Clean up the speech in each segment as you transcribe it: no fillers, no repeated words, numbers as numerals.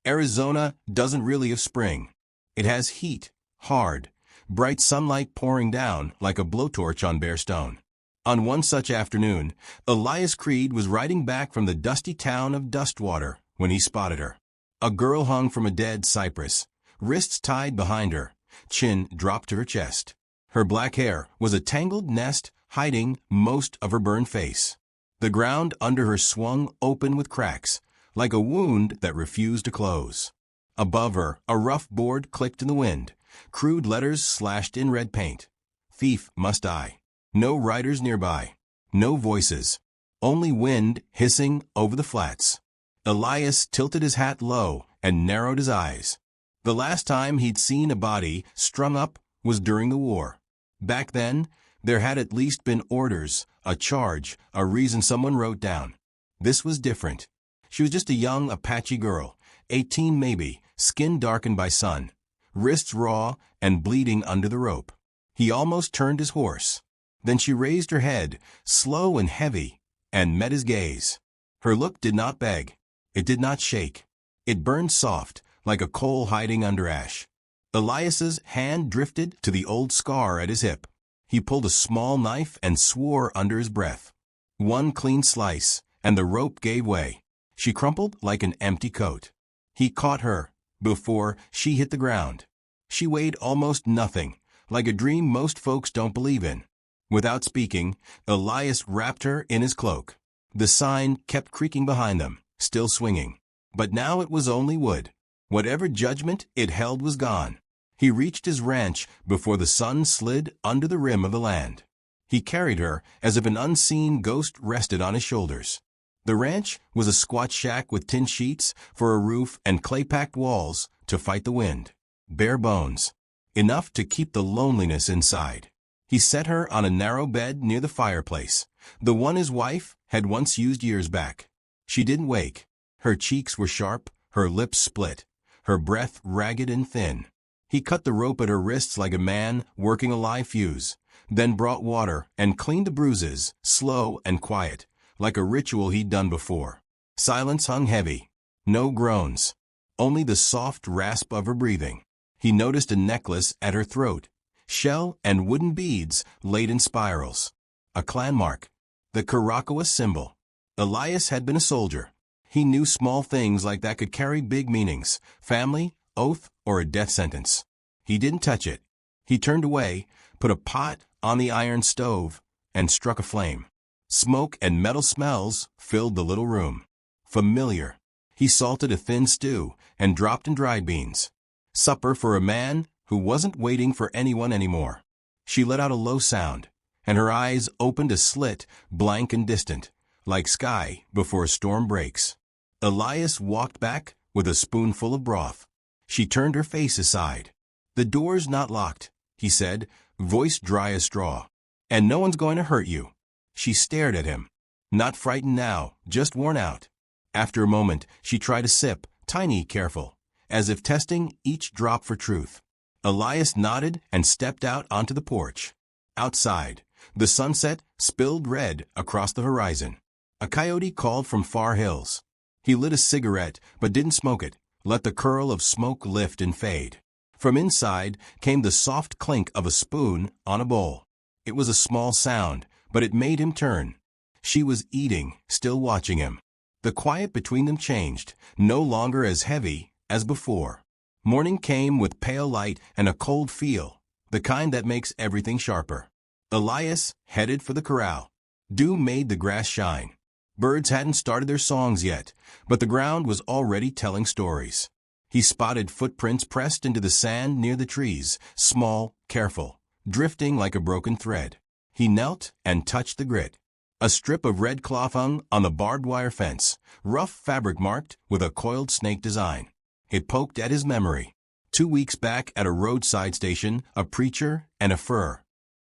Arizona doesn't really have spring. It has heat, hard, bright sunlight pouring down like a blowtorch on bare stone. On one such afternoon, Elias Creed was riding back from the dusty town of Dustwater when he spotted her. A girl hung from a dead cypress, wrists tied behind her, chin dropped to her chest. Her black hair was a tangled nest hiding most of her burned face. The ground under her swung open with cracks, like a wound that refused to close. Above her, a rough board clicked in the wind, crude letters slashed in red paint. Thief must die. No riders nearby. No voices. Only wind hissing over the flats. Elias tilted his hat low and narrowed his eyes. The last time he'd seen a body strung up was during the war. Back then, there had at least been orders, a charge, a reason someone wrote down. This was different. She was just a young Apache girl, 18 maybe, skin darkened by sun, wrists raw and bleeding under the rope. He almost turned his horse. Then she raised her head, slow and heavy, and met his gaze. Her look did not beg. It did not shake. It burned soft, like a coal hiding under ash. Elias's hand drifted to the old scar at his hip. He pulled a small knife and swore under his breath. One clean slice, and the rope gave way. She crumpled like an empty coat. He caught her before she hit the ground. She weighed almost nothing, like a dream most folks don't believe in. Without speaking, Elias wrapped her in his cloak. The sign kept creaking behind them, still swinging. But now it was only wood. Whatever judgment it held was gone. He reached his ranch before the sun slid under the rim of the land. He carried her as if an unseen ghost rested on his shoulders. The ranch was a squat shack with tin sheets for a roof and clay-packed walls to fight the wind. Bare bones. Enough to keep the loneliness inside. He set her on a narrow bed near the fireplace, the one his wife had once used years back. She didn't wake. Her cheeks were sharp, her lips split, her breath ragged and thin. He cut the rope at her wrists like a man working a live fuse, then brought water and cleaned the bruises, slow and quiet, like a ritual he'd done before. Silence hung heavy. No groans. Only the soft rasp of her breathing. He noticed a necklace at her throat, shell and wooden beads laid in spirals. A clan mark. The Caracas symbol. Elias had been a soldier. He knew small things like that could carry big meanings, family, oath, or a death sentence. He didn't touch it. He turned away, put a pot on the iron stove, and struck a flame. Smoke and metal smells filled the little room. Familiar. He salted a thin stew and dropped in dried beans. Supper for a man who wasn't waiting for anyone anymore. She let out a low sound, and her eyes opened a slit, blank and distant, like sky before a storm breaks. Elias walked back with a spoonful of broth. She turned her face aside. "The door's not locked," he said, voice dry as straw. "And no one's going to hurt you." She stared at him. Not frightened now, just worn out. After a moment, she tried a sip, tiny, careful, as if testing each drop for truth. Elias nodded and stepped out onto the porch. Outside, the sunset spilled red across the horizon. A coyote called from far hills. He lit a cigarette, but didn't smoke it, let the curl of smoke lift and fade. From inside came the soft clink of a spoon on a bowl. It was a small sound, but it made him turn. She was eating, still watching him. The quiet between them changed, no longer as heavy as before. Morning came with pale light and a cold feel, the kind that makes everything sharper. Elias headed for the corral. Dew made the grass shine. Birds hadn't started their songs yet, but the ground was already telling stories. He spotted footprints pressed into the sand near the trees, small, careful, drifting like a broken thread. He knelt and touched the grit. A strip of red cloth hung on the barbed wire fence, rough fabric marked with a coiled snake design. It poked at his memory. 2 weeks back at a roadside station, a preacher and a fur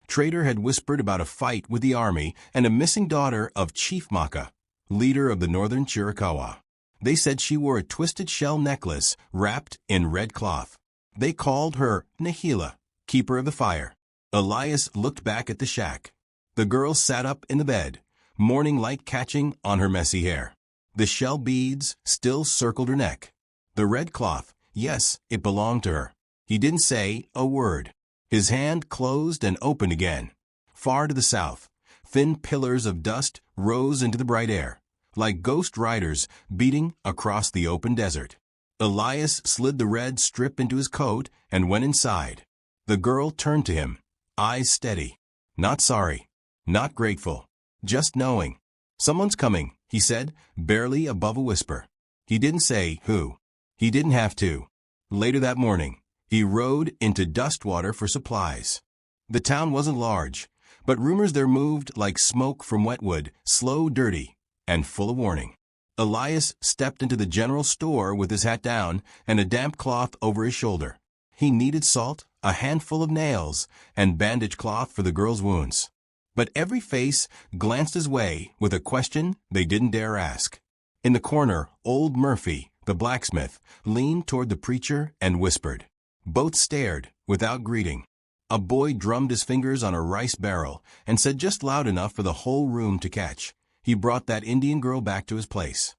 trader had whispered about a fight with the army and a missing daughter of Chief Maka, leader of the northern Chiricahua. They said she wore a twisted shell necklace wrapped in red cloth. They called her Nahila, keeper of the fire. Elias looked back at the shack. The girl sat up in the bed, morning light catching on her messy hair. The shell beads still circled her neck. The red cloth, yes, it belonged to her. He didn't say a word. His hand closed and opened again. Far to the south, thin pillars of dust rose into the bright air, like ghost riders beating across the open desert. Elias slid the red strip into his coat and went inside. The girl turned to him, eyes steady. Not sorry, not grateful, just knowing. Someone's coming, he said, barely above a whisper. He didn't say who. He didn't have to. Later that morning, he rode into Dustwater for supplies. The town wasn't large, but rumors there moved like smoke from wetwood, slow, dirty, and full of warning. Elias stepped into the general store with his hat down and a damp cloth over his shoulder. He needed salt, a handful of nails, and bandage cloth for the girl's wounds. But every face glanced his way with a question they didn't dare ask. In the corner, old Murphy, the blacksmith, leaned toward the preacher and whispered. Both stared, without greeting. A boy drummed his fingers on a rice barrel and said just loud enough for the whole room to catch. He brought that Indian girl back to his place.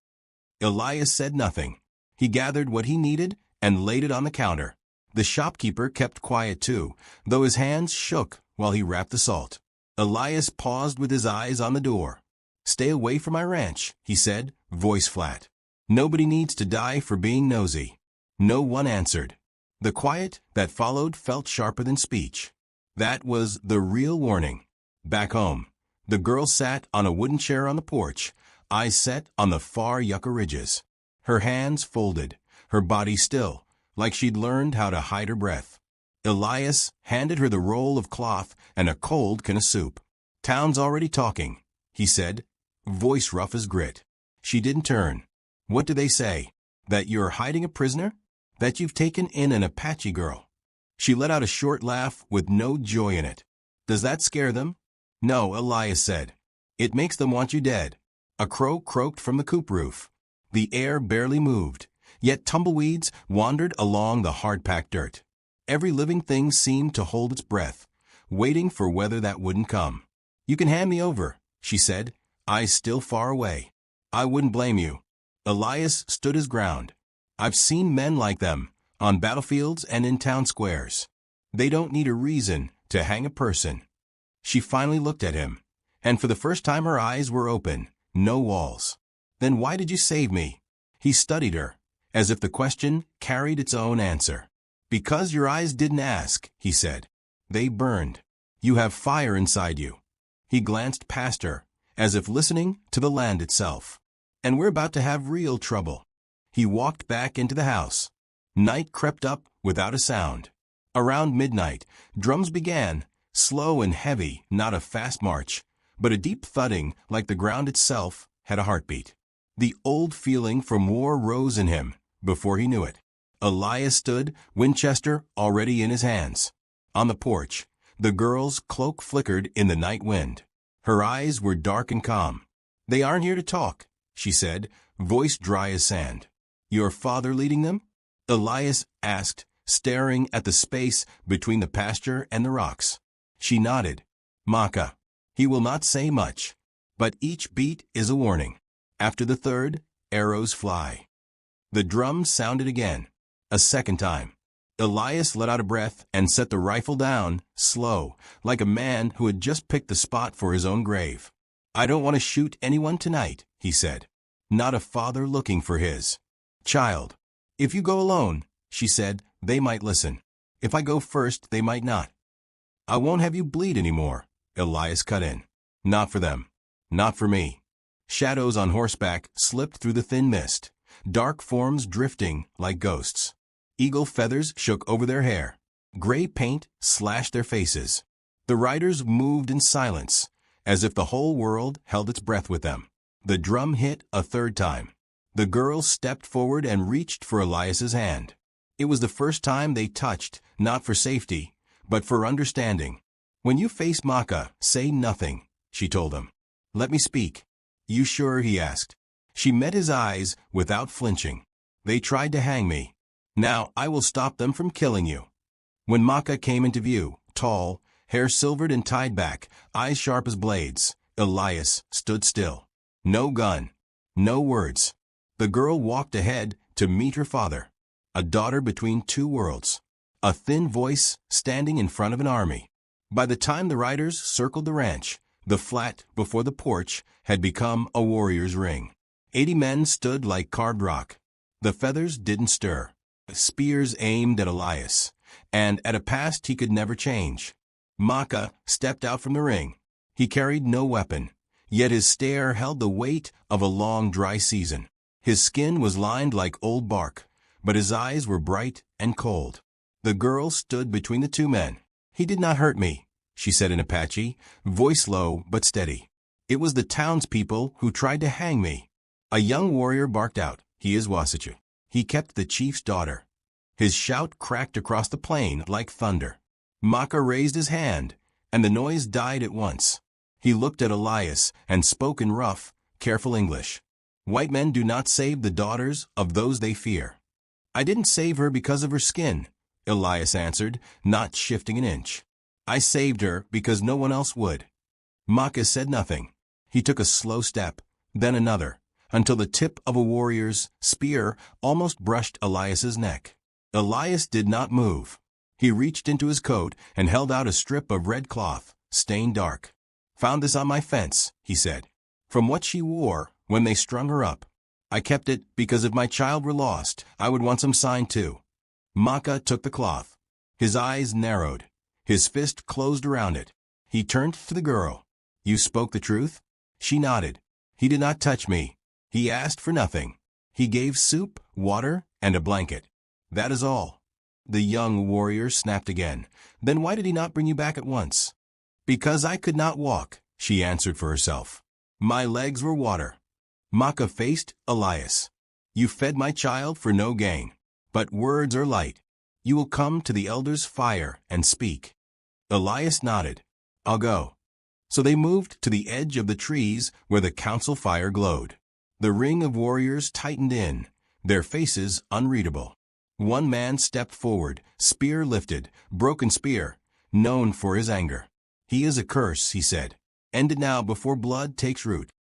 Elias said nothing. He gathered what he needed and laid it on the counter. The shopkeeper kept quiet too, though his hands shook while he wrapped the salt. Elias paused with his eyes on the door. Stay away from my ranch, he said, voice flat. Nobody needs to die for being nosy. No one answered. The quiet that followed felt sharper than speech. That was the real warning. Back home, the girl sat on a wooden chair on the porch, eyes set on the far Yucca ridges. Her hands folded, her body still, like she'd learned how to hide her breath. Elias handed her the roll of cloth and a cold can of soup. Town's already talking, he said, voice rough as grit. She didn't turn. What do they say? That you're hiding a prisoner? That you've taken in an Apache girl? She let out a short laugh with no joy in it. Does that scare them? No, Elias said. It makes them want you dead. A crow croaked from the coop roof. The air barely moved, yet tumbleweeds wandered along the hard-packed dirt. Every living thing seemed to hold its breath, waiting for weather that wouldn't come. You can hand me over, she said, eyes still far away. I wouldn't blame you. Elias stood his ground. I've seen men like them, on battlefields and in town squares. They don't need a reason to hang a person. She finally looked at him, and for the first time her eyes were open, no walls. Then why did you save me? He studied her, as if the question carried its own answer. Because your eyes didn't ask, he said. They burned. You have fire inside you. He glanced past her, as if listening to the land itself. And we're about to have real trouble. He walked back into the house. Night crept up without a sound. Around midnight, drums began, slow and heavy, not a fast march, but a deep thudding like the ground itself had a heartbeat. The old feeling from war rose in him before he knew it. Elias stood, Winchester already in his hands. On the porch, the girl's cloak flickered in the night wind. Her eyes were dark and calm. They aren't here to talk, she said, voice dry as sand. Your father leading them? Elias asked, staring at the space between the pasture and the rocks. She nodded. Maka. He will not say much, but each beat is a warning. After the third, arrows fly. The drums sounded again, a second time. Elias let out a breath and set the rifle down, slow, like a man who had just picked the spot for his own grave. I don't want to shoot anyone tonight, he said. Not a father looking for his child. If you go alone, she said, they might listen. If I go first, they might not. I won't have you bleed anymore, Elias cut in. Not for them. Not for me. Shadows on horseback slipped through the thin mist, dark forms drifting like ghosts. Eagle feathers shook over their hair. Gray paint slashed their faces. The riders moved in silence, as if the whole world held its breath with them. The drum hit a third time. The girl stepped forward and reached for Elias's hand. It was the first time they touched, not for safety, but for understanding. When you face Maka, say nothing, she told him. Let me speak. You sure? He asked. She met his eyes without flinching. They tried to hang me. Now I will stop them from killing you. When Maka came into view, tall, hair silvered and tied back, eyes sharp as blades, Elias stood still. No gun. No words. The girl walked ahead to meet her father. a daughter between two worlds, a thin voice standing in front of an army. By the time the riders circled the ranch, the flat before the porch had become a warrior's ring. 80 men stood like carved rock. The feathers didn't stir. Spears aimed at Elias, and at a past he could never change. Maka stepped out from the ring. He carried no weapon, yet his stare held the weight of a long dry season. His skin was lined like old bark, but his eyes were bright and cold. The girl stood between the two men. "He did not hurt me," she said in Apache, voice low but steady. "It was the townspeople who tried to hang me." A young warrior barked out, "He is Wasatch. He kept the chief's daughter." His shout cracked across the plain like thunder. Maka raised his hand, and the noise died at once. He looked at Elias and spoke in rough, careful English. "White men do not save the daughters of those they fear." "I didn't save her because of her skin," Elias answered, not shifting an inch. "I saved her because no one else would." Maka said nothing. He took a slow step, then another, until the tip of a warrior's spear almost brushed Elias's neck. Elias did not move. He reached into his coat and held out a strip of red cloth, stained dark. "Found this on my fence," he said. "From what she wore when they strung her up. I kept it because if my child were lost, I would want some sign too." Maka took the cloth. His eyes narrowed. His fist closed around it. He turned to the girl. "You spoke the truth?" She nodded. "He did not touch me. He asked for nothing. He gave soup, water, and a blanket. That is all." The young warrior snapped again. "Then why did he not bring you back at once?" "Because I could not walk," she answered for herself. "My legs were water." Maka faced Elias. "You fed my child for no gain. But words are light. You will come to the elder's fire and speak." Elias nodded. "I'll go." So they moved to the edge of the trees where the council fire glowed. The ring of warriors tightened in, their faces unreadable. One man stepped forward, spear lifted, broken spear, known for his anger. "He is a curse," he said. "End it now before blood takes root."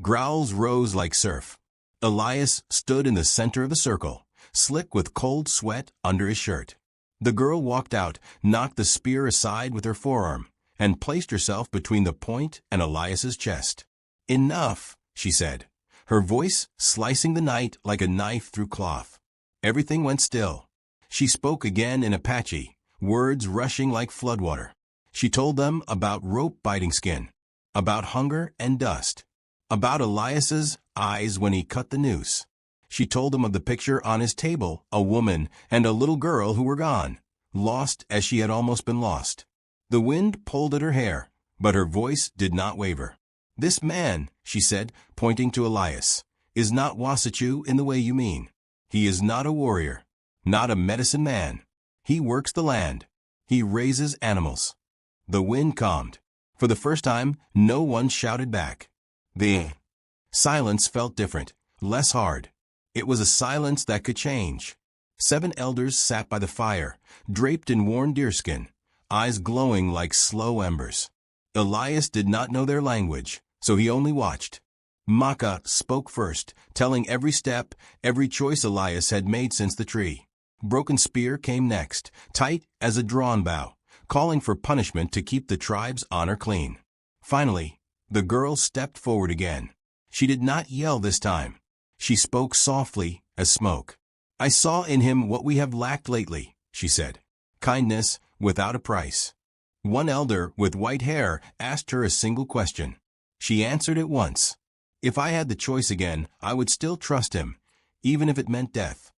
Growls rose like surf. Elias stood in the center of the circle, slick with cold sweat under his shirt. The girl walked out, knocked the spear aside with her forearm, and placed herself between the point and Elias's chest. "Enough," she said, her voice slicing the night like a knife through cloth. Everything went still. She spoke again in Apache, words rushing like floodwater. She told them about rope-biting skin, about hunger and dust, about Elias's eyes when he cut the noose. She told them of the picture on his table, a woman and a little girl who were gone, lost as she had almost been lost. The wind pulled at her hair, but her voice did not waver. "This man," she said, pointing to Elias, "is not Wasatch in the way you mean. He is not a warrior, not a medicine man. He works the land. He raises animals." The wind calmed. For the first time, no one shouted back. The silence felt different, less hard. It was a silence that could change. 7 elders sat by the fire, draped in worn deerskin, eyes glowing like slow embers. Elias did not know their language, so he only watched. Maka spoke first, telling every step, every choice Elias had made since the tree. Broken Spear came next, tight as a drawn bow, calling for punishment to keep the tribe's honor clean. Finally, the girl stepped forward again. She did not yell this time. She spoke softly as smoke. "I saw in him what we have lacked lately," she said. "Kindness without a price." One elder with white hair asked her a single question. She answered at once. "If I had the choice again, I would still trust him, even if it meant death."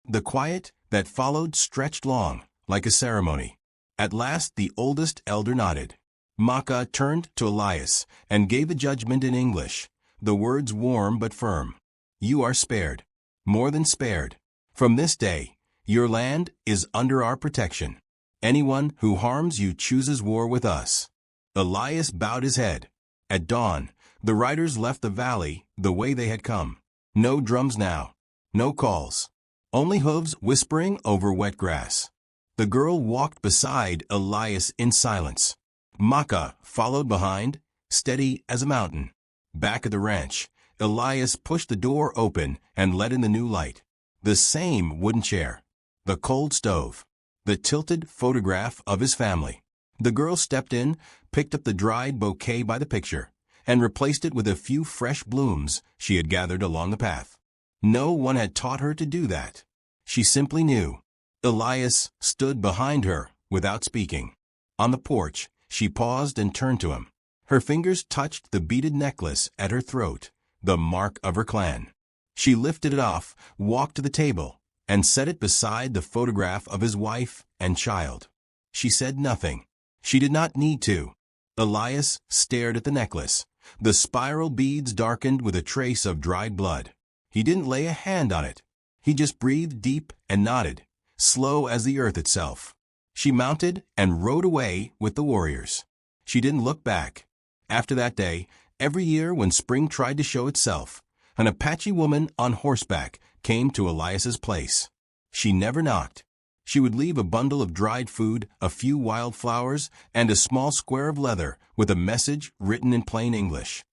The quiet that followed stretched long, like a ceremony. At last the oldest elder nodded. Maka turned to Elias and gave a judgment in English, the words warm but firm. "You are spared, more than spared. From this day, your land is under our protection. Anyone who harms you chooses war with us." Elias bowed his head. At dawn, the riders left the valley the way they had come. No drums now, no calls, only hooves whispering over wet grass. The girl walked beside Elias in silence. Maka followed behind, steady as a mountain. Back at the ranch, Elias pushed the door open and let in the new light. The same wooden chair, the cold stove, the tilted photograph of his family. The girl stepped in, picked up the dried bouquet by the picture, and replaced it with a few fresh blooms she had gathered along the path. No one had taught her to do that. She simply knew. Elias stood behind her without speaking. On the porch, she paused and turned to him. Her fingers touched the beaded necklace at her throat, the mark of her clan. She lifted it off, walked to the table, and set it beside the photograph of his wife and child. She said nothing. She did not need to. Elias stared at the necklace. The spiral beads darkened with a trace of dried blood. He didn't lay a hand on it. He just breathed deep and nodded, slow as the earth itself. She mounted and rode away with the warriors. She didn't look back. After that day, every year when spring tried to show itself, an Apache woman on horseback came to Elias's place. She never knocked. She would leave a bundle of dried food, a few wild flowers, and a small square of leather with a message written in plain English.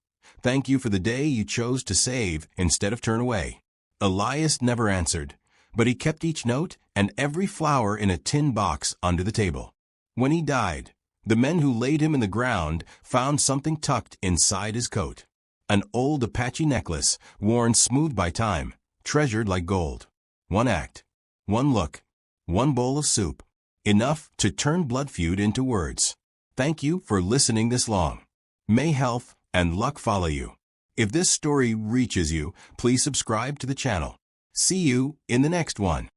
Thank you for the day you chose to save instead of turn away. Elias never answered, but he kept each note and every flower in a tin box under the table. When he died, the men who laid him in the ground found something tucked inside his coat. An old Apache necklace, worn smooth by time, treasured like gold. One act, one look, one bowl of soup, enough to turn blood feud into words. Thank you for listening this long. May health and luck follow you. If this story reaches you, please subscribe to the channel. See you in the next one.